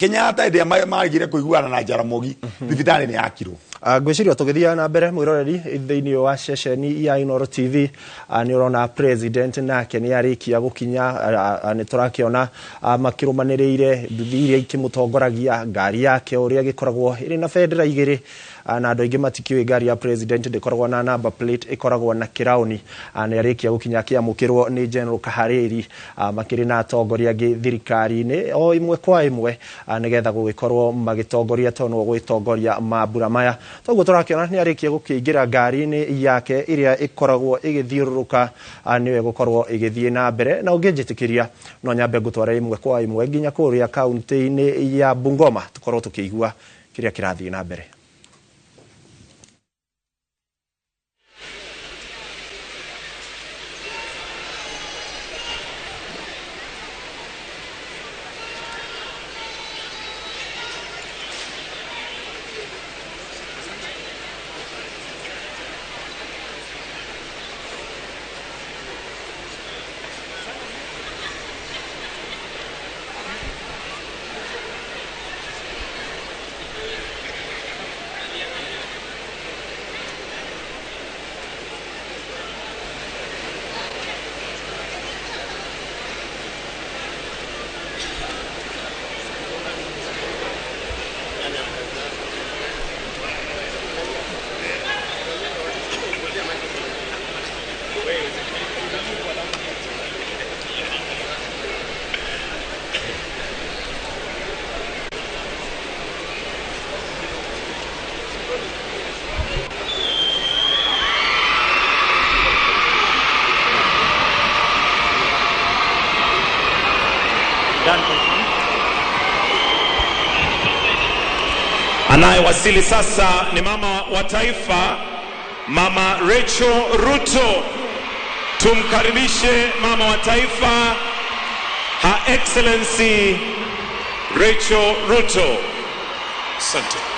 Kenyatta ende magire kuiguana na Jaramogi thibitari ni yakirwo Gwicirio tugithia na mbere mwiroreri thiini wa ceceni ya Inooro TV ni urona president nake ni arikia gukinya ni turakiona makirumaniriire nduthi iria ikimutongoragia ngari yake uria gikoragwo iri na federa igiri na andu aingi matikiwe ngari ya president ndikoragwo na number plate ikoragwo na kirauni ni arikia gukinya kiamukirwo ni General Kahariri makiri na atongoria angi thirikari-ini o imwe kwa imwe nigetha gugikorwo magitongoria tono gwitongoria mambura maya toguo turakiona ni arikia gukiingira ngari-ini yake iria ikoragwo igithiururuka niwe gukorwo igithie na mbere na ungijitikiria no nyambe gutwara imwe kwa imwe nginya kuria kaunti-ini ya Bungoma tukorwo tukiigua kiria kirathie na mbere. Anayewasili sasa ni mama wa taifa, Mama Rachel Ruto. Tumkaribishe mama wa taifa, Her Excellency Rachel Ruto. Asante.